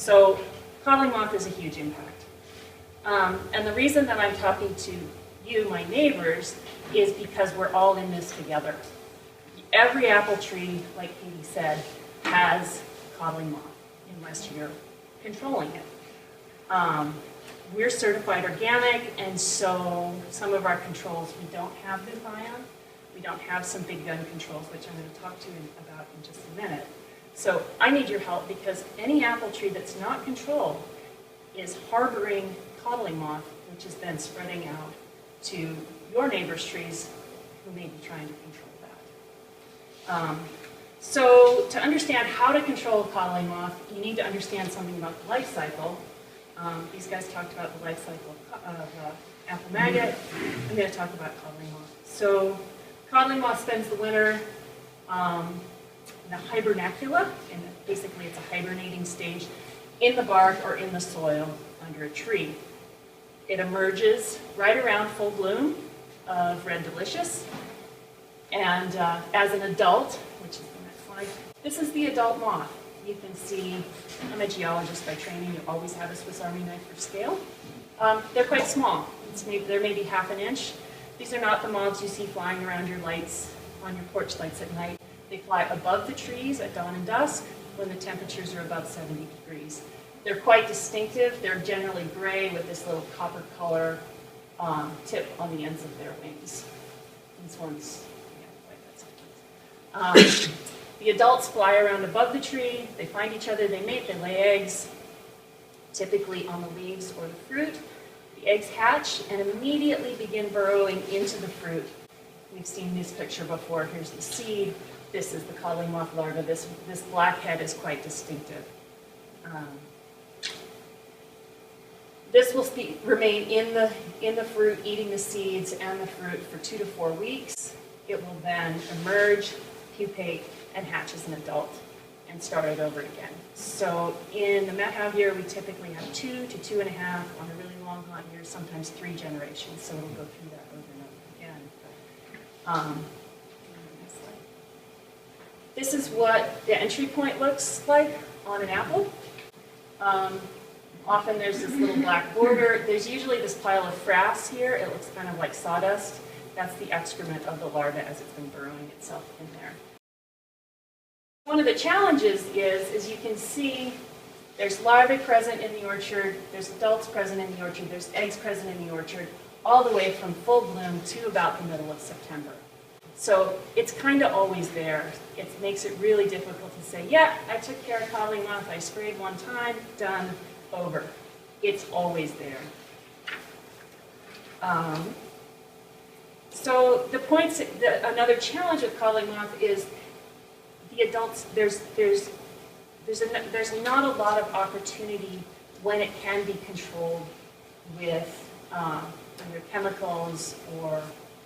So Codling moth is a huge impact. And the reason that I'm talking to you, my neighbors, is because we're all in this together. Every apple tree, like Katie said, has Codling moth unless you're controlling it. We're certified organic, and so some of our controls we don't have this high on. We don't have some big gun controls, which I'm going to talk to you about in just a minute. So I need your help because any apple tree that's not controlled is harboring Codling moth, which is then spreading out to your neighbor's trees who may be trying to control that. So to understand how to control Codling moth, you need to understand something about the life cycle. These guys talked about the life cycle of apple maggot. I'm going to talk about Codling moth. So Codling moth spends the winter in the hibernacula, and basically it's a hibernating stage in the bark or in the soil under a tree. It emerges right around full bloom of Red Delicious, and as an adult, which is the next slide, this is the adult moth. You can see, I'm a geologist by training, you always have a Swiss Army knife for scale. They're quite small. They're maybe half an inch. These are not the moths you see flying around your lights, on your porch lights at night. They fly above the trees at dawn and dusk when the temperatures are above 70 degrees. They're quite distinctive. They're generally gray with this little copper color tip on the ends of their wings. These ones, yeah, like that sometimes. The adults fly around above the tree. They find each other. They mate. They lay eggs, typically on the leaves or the fruit. The eggs hatch and immediately begin burrowing into the fruit. We've seen this picture before. Here's the seed. This is the Codling moth larva. This black head is quite distinctive. This will remain in the fruit, eating the seeds and the fruit for 2 to 4 weeks. It will then emerge, pupate, and hatch as an adult and start it over again. So in the Methow year, we typically have 2 to 2.5, on a really long hot year, sometimes 3 generations. So we'll go through that over and over again. This is what the entry point looks like on an apple. Often there's this little black border. There's usually this pile of frass here. It looks kind of like sawdust. That's the excrement of the larva as it's been burrowing itself in there. One of the challenges is you can see there's larvae present in the orchard, there's adults present in the orchard, there's eggs present in the orchard, all the way from full bloom to about the middle of September. So it's kind of always there. It makes it really difficult to say, yeah, I took care of Codling moth, I sprayed one time, done, over. It's always there. So the points, another challenge with Codling moth is the adults, there's not a lot of opportunity when it can be controlled with either chemicals or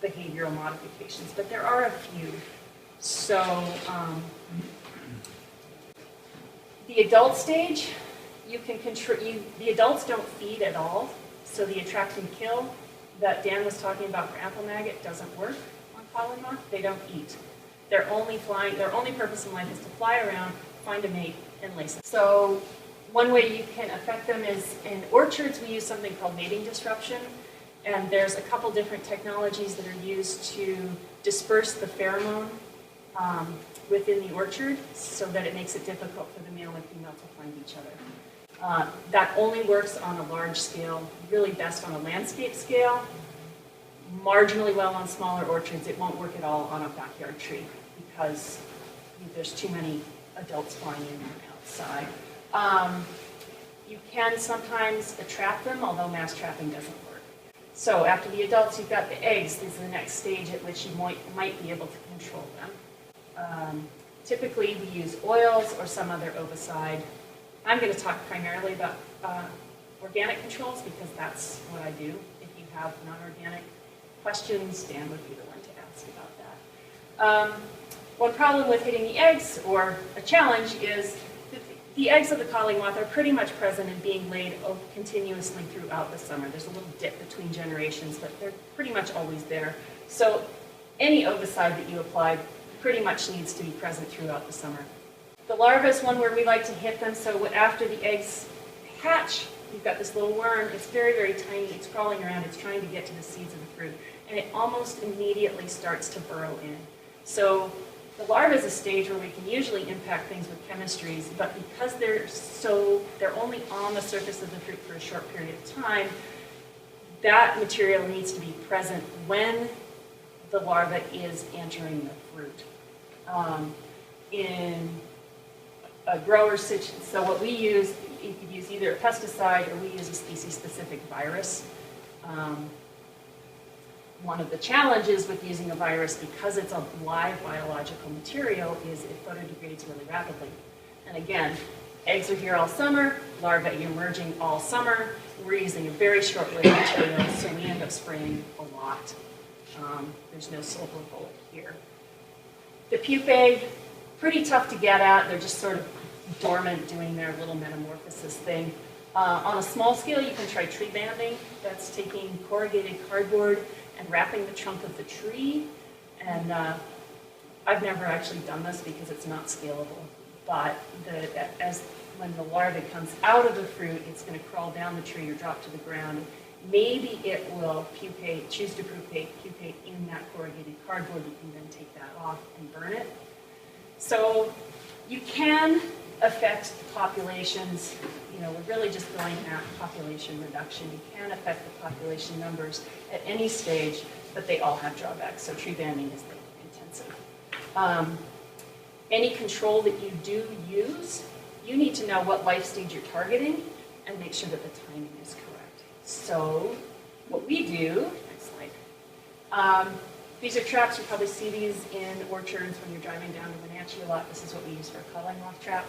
behavioral modifications, but there are a few. So the adult stage, you can control. The adults don't feed at all, so the attract and kill that Dan was talking about for apple maggot doesn't work on Codling moth. They don't eat. They're only flying. Their only purpose in life is to fly around, find a mate, and lace it. So one way you can affect them is in orchards. We use something called mating disruption. And there's a couple different technologies that are used to disperse the pheromone within the orchard so that it makes it difficult for the male and female to find each other. That only works on a large scale, really best on a landscape scale, marginally well on smaller orchards. It won't work at all on a backyard tree because there's too many adults flying in and outside. You can sometimes trap them, although mass trapping doesn't work. So after the adults, you've got the eggs. This is the next stage at which you might be able to control them. Typically, we use oils or some other ovicide. I'm going to talk primarily about organic controls because that's what I do. If you have non-organic questions, Dan would be the one to ask about that. One problem with hitting the eggs, or a challenge, is the eggs of the Codling moth are pretty much present and being laid continuously throughout the summer. There's a little dip between generations, but they're pretty much always there. So any ovicide that you apply pretty much needs to be present throughout the summer. The larva is one where we like to hit them, so after the eggs hatch, you've got this little worm. It's very, very tiny. It's crawling around. It's trying to get to the seeds of the fruit. And it almost immediately starts to burrow in. So the larva is a stage where we can usually impact things with chemistries, but because they're only on the surface of the fruit for a short period of time, that material needs to be present when the larva is entering the fruit. In a grower situation, so what we use, you could use either a pesticide or we use a species-specific virus. One of the challenges with using a virus, because it's a live biological material, is it photodegrades really rapidly. And again, eggs are here all summer, larvae emerging all summer. We're using a very short-lived material, so we end up spraying a lot. There's no silver bullet here. The pupae, pretty tough to get at. They're just sort of dormant, doing their little metamorphosis thing. On a small scale, you can try tree banding. That's taking corrugated cardboard and wrapping the trunk of the tree. And I've never actually done this because it's not scalable. But when the larva comes out of the fruit, it's going to crawl down the tree or drop to the ground. Maybe it will choose to pupate in that corrugated cardboard. You can then take that off and burn it. So you can affect populations. You know, we're really just going at population reduction. You can affect the population numbers at any stage, but they all have drawbacks. So tree banding is labor intensive. Any control that you do use, you need to know what life stage you're targeting and make sure that the timing is correct. So what we do, next slide. These are traps. You probably see these in orchards when you're driving down to Wenatchee a lot. This is what we use for a Codling Moth trap.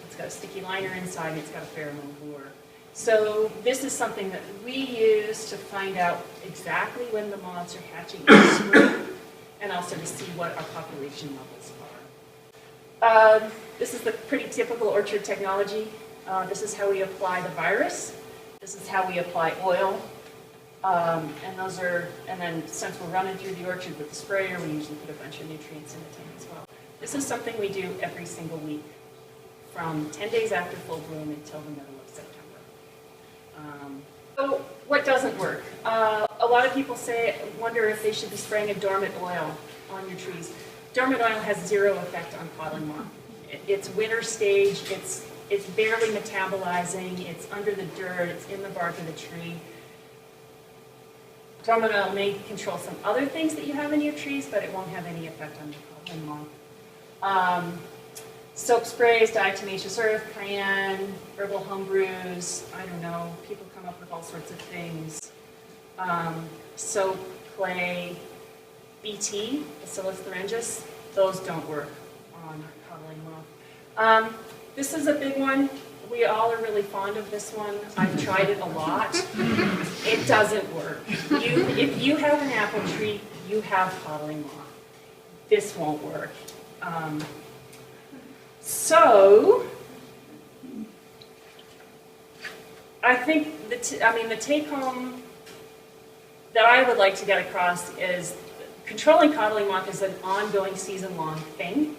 It's got a sticky liner inside, and it's got a pheromone lure. So this is something that we use to find out exactly when the moths are hatching in the spring, and also to see what our population levels are. This is the pretty typical orchard technology. This is how we apply the virus. This is how we apply oil. And then since we're running through the orchard with the sprayer, we usually put a bunch of nutrients in the tank as well. This is something we do every single week from 10 days after full bloom until the middle of September. So what doesn't work? A lot of people wonder if they should be spraying a dormant oil on your trees. Dormant oil has zero effect on Codling moth. It's winter stage, it's barely metabolizing, it's under the dirt, it's in the bark of the tree. Dormant oil may control some other things that you have in your trees, but it won't have any effect on the Codling moth. Soap sprays, diatomaceous earth, cayenne, herbal homebrews, I don't know, people come up with all sorts of things. Soap, clay, BT, Bacillus thuringiensis, those don't work on Codling moth. This is a big one. We all are really fond of this one. I've tried it a lot. It doesn't work. If you have an apple tree, you have Codling moth. This won't work. So, I think the take-home that I would like to get across is controlling Codling moth is an ongoing season-long thing.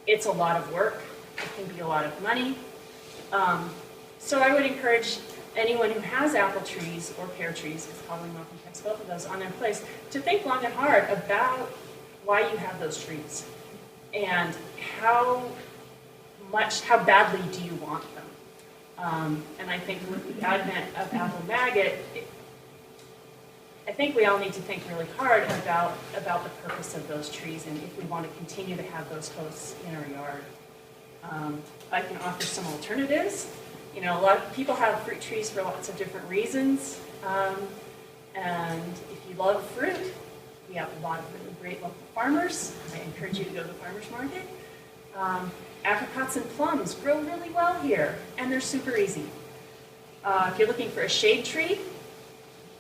It's a lot of work. It can be a lot of money. So I would encourage anyone who has apple trees or pear trees, because Codling moth infects both of those, on their place, to think long and hard about why you have those trees and how badly do you want them. And I think with the advent of apple maggot, I think we all need to think really hard about the purpose of those trees and if we want to continue to have those hosts in our yard. I can offer some alternatives. You know, a lot of people have fruit trees for lots of different reasons. And if you love fruit, we have a lot of really great local farmers. I encourage you to go to the farmer's market. Apricots and plums grow really well here, and they're super easy. If you're looking for a shade tree,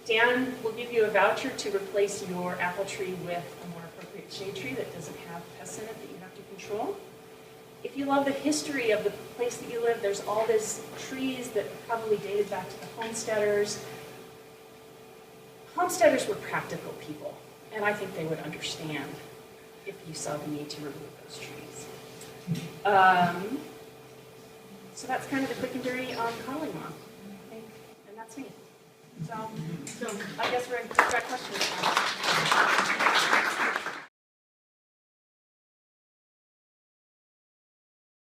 Dan will give you a voucher to replace your apple tree with a more appropriate shade tree that doesn't have pests in it that you have to control. If you love the history of the place that you live, there's all these trees that probably dated back to the homesteaders. Homesteaders were practical people, and I think they would understand if you saw the need to remove those trees. So that's kind of the quick and dirty on Codling Moth, I think, and that's me. So I guess we've got questions now.